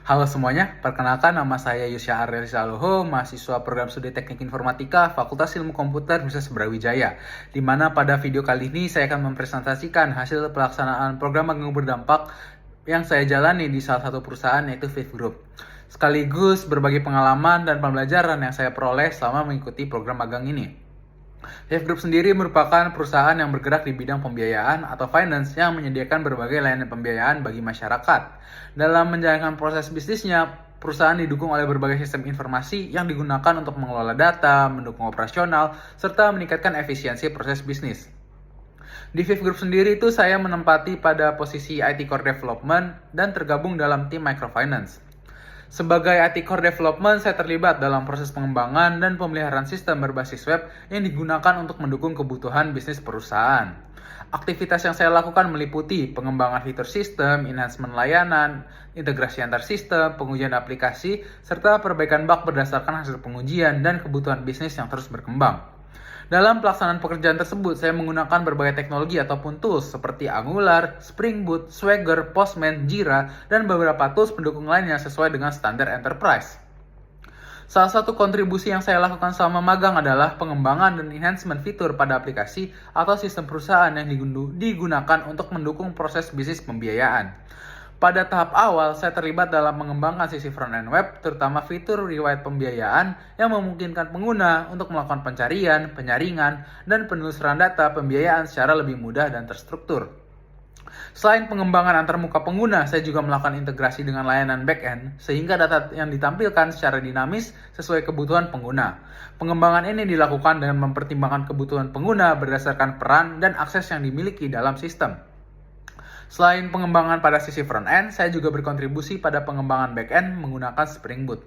Halo semuanya, perkenalkan nama saya Yusya Ariel Saloho, mahasiswa program studi Teknik Informatika, Fakultas Ilmu Komputer Universitas Brawijaya. Di mana pada video kali ini saya akan mempresentasikan hasil pelaksanaan program magang berdampak yang saya jalani di salah satu perusahaan yaitu Fifth Group. Sekaligus berbagi pengalaman dan pembelajaran yang saya peroleh selama mengikuti program magang ini. Fifth Group sendiri merupakan perusahaan yang bergerak di bidang pembiayaan atau finance yang menyediakan berbagai layanan pembiayaan bagi masyarakat. Dalam menjalankan proses bisnisnya, perusahaan didukung oleh berbagai sistem informasi yang digunakan untuk mengelola data, mendukung operasional, serta meningkatkan efisiensi proses bisnis. Di Fifth Group sendiri itu saya menempati pada posisi IT Core Development dan tergabung dalam tim Microfinance. Sebagai IT Core Development, saya terlibat dalam proses pengembangan dan pemeliharaan sistem berbasis web yang digunakan untuk mendukung kebutuhan bisnis perusahaan. Aktivitas yang saya lakukan meliputi pengembangan fitur sistem, enhancement layanan, integrasi antar sistem, pengujian aplikasi, serta perbaikan bug berdasarkan hasil pengujian dan kebutuhan bisnis yang terus berkembang. Dalam pelaksanaan pekerjaan tersebut, saya menggunakan berbagai teknologi ataupun tools seperti Angular, Spring Boot, Swagger, Postman, Jira, dan beberapa tools pendukung lainnya sesuai dengan standar enterprise. Salah satu kontribusi yang saya lakukan selama magang adalah pengembangan dan enhancement fitur pada aplikasi atau sistem perusahaan yang digunakan untuk mendukung proses bisnis pembiayaan. Pada tahap awal, saya terlibat dalam mengembangkan sisi front-end web, terutama fitur riwayat pembiayaan yang memungkinkan pengguna untuk melakukan pencarian, penyaringan, dan penelusuran data pembiayaan secara lebih mudah dan terstruktur. Selain pengembangan antarmuka pengguna, saya juga melakukan integrasi dengan layanan back-end, sehingga data yang ditampilkan secara dinamis sesuai kebutuhan pengguna. Pengembangan ini dilakukan dengan mempertimbangkan kebutuhan pengguna berdasarkan peran dan akses yang dimiliki dalam sistem. Selain pengembangan pada sisi front-end, saya juga berkontribusi pada pengembangan back-end menggunakan Spring Boot.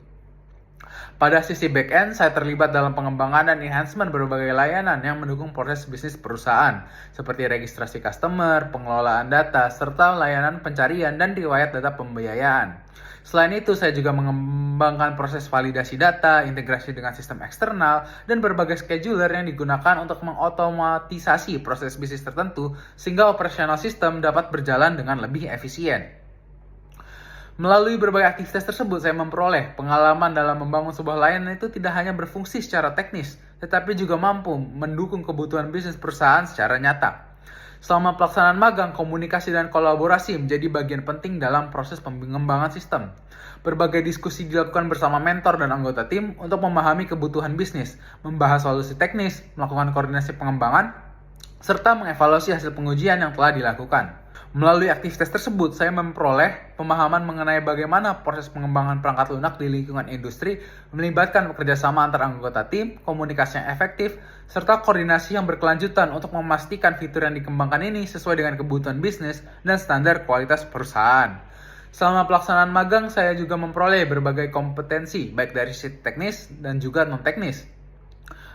Pada sisi back-end, saya terlibat dalam pengembangan dan enhancement berbagai layanan yang mendukung proses bisnis perusahaan, seperti registrasi customer, pengelolaan data, serta layanan pencarian dan riwayat data pembiayaan. Selain itu, saya juga mengembangkan proses validasi data, integrasi dengan sistem eksternal, dan berbagai scheduler yang digunakan untuk mengotomatisasi proses bisnis tertentu sehingga operasional sistem dapat berjalan dengan lebih efisien. Melalui berbagai aktivitas tersebut, saya memperoleh pengalaman dalam membangun sebuah layanan itu tidak hanya berfungsi secara teknis, tetapi juga mampu mendukung kebutuhan bisnis perusahaan secara nyata. Selama pelaksanaan magang, komunikasi dan kolaborasi menjadi bagian penting dalam proses pengembangan sistem. Berbagai diskusi dilakukan bersama mentor dan anggota tim untuk memahami kebutuhan bisnis, membahas solusi teknis, melakukan koordinasi pengembangan, serta mengevaluasi hasil pengujian yang telah dilakukan. Melalui aktivitas tersebut, saya memperoleh pemahaman mengenai bagaimana proses pengembangan perangkat lunak di lingkungan industri melibatkan kerjasama antar anggota tim, komunikasi yang efektif, serta koordinasi yang berkelanjutan untuk memastikan fitur yang dikembangkan ini sesuai dengan kebutuhan bisnis dan standar kualitas perusahaan. Selama pelaksanaan magang, saya juga memperoleh berbagai kompetensi, baik dari sisi teknis dan juga non-teknis.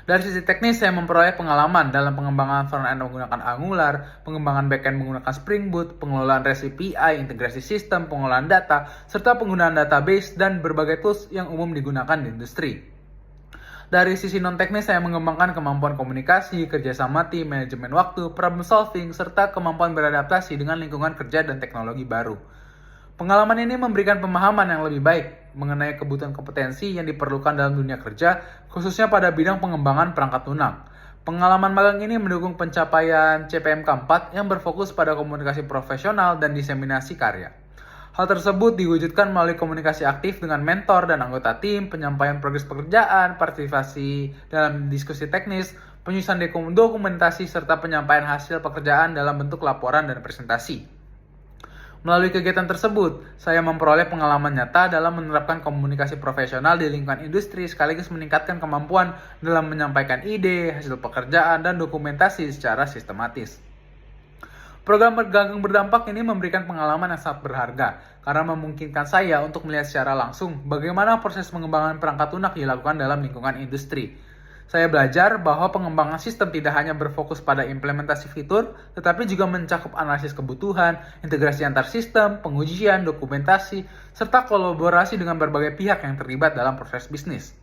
Dari sisi teknis, saya memperoleh pengalaman dalam pengembangan front-end menggunakan Angular, pengembangan back-end menggunakan Spring Boot, pengelolaan REST API, integrasi sistem, pengelolaan data, serta penggunaan database dan berbagai tools yang umum digunakan di industri. Dari sisi non-teknis, saya mengembangkan kemampuan komunikasi, kerjasama tim, manajemen waktu, problem solving, serta kemampuan beradaptasi dengan lingkungan kerja dan teknologi baru. Pengalaman ini memberikan pemahaman yang lebih baik mengenai kebutuhan kompetensi yang diperlukan dalam dunia kerja, khususnya pada bidang pengembangan perangkat lunak. Pengalaman magang ini mendukung pencapaian CPMK 4 yang berfokus pada komunikasi profesional dan diseminasi karya. Hal tersebut diwujudkan melalui komunikasi aktif dengan mentor dan anggota tim, penyampaian progres pekerjaan, partisipasi dalam diskusi teknis, penyusunan dokumentasi, serta penyampaian hasil pekerjaan dalam bentuk laporan dan presentasi. Melalui kegiatan tersebut, saya memperoleh pengalaman nyata dalam menerapkan komunikasi profesional di lingkungan industri sekaligus meningkatkan kemampuan dalam menyampaikan ide, hasil pekerjaan, dan dokumentasi secara sistematis. Program magang berdampak ini memberikan pengalaman yang sangat berharga karena memungkinkan saya untuk melihat secara langsung bagaimana proses pengembangan perangkat lunak dilakukan dalam lingkungan industri. Saya belajar bahwa pengembangan sistem tidak hanya berfokus pada implementasi fitur, tetapi juga mencakup analisis kebutuhan, integrasi antar sistem, pengujian, dokumentasi, serta kolaborasi dengan berbagai pihak yang terlibat dalam proses bisnis.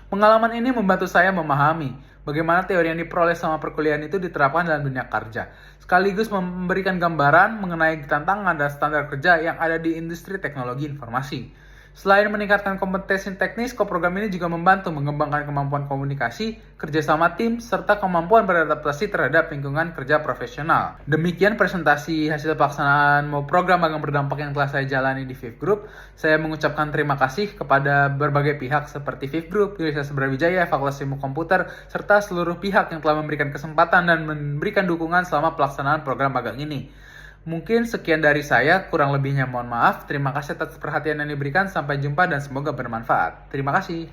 Pengalaman ini membantu saya memahami bagaimana teori yang diperoleh selama perkuliahan itu diterapkan dalam dunia kerja, sekaligus memberikan gambaran mengenai tantangan dan standar kerja yang ada di industri teknologi informasi. Selain meningkatkan kompetensi teknis, koprogram ini juga membantu mengembangkan kemampuan komunikasi, kerjasama tim, serta kemampuan beradaptasi terhadap lingkungan kerja profesional. Demikian presentasi hasil pelaksanaan program magang berdampak yang telah saya jalani di Fifth Group. Saya mengucapkan terima kasih kepada berbagai pihak seperti Fifth Group, Universitas Brawijaya, Fakultas Ilmu Komputer, serta seluruh pihak yang telah memberikan kesempatan dan memberikan dukungan selama pelaksanaan program magang ini. Mungkin sekian dari saya, kurang lebihnya mohon maaf. Terima kasih atas perhatian yang diberikan. Sampai jumpa dan semoga bermanfaat. Terima kasih.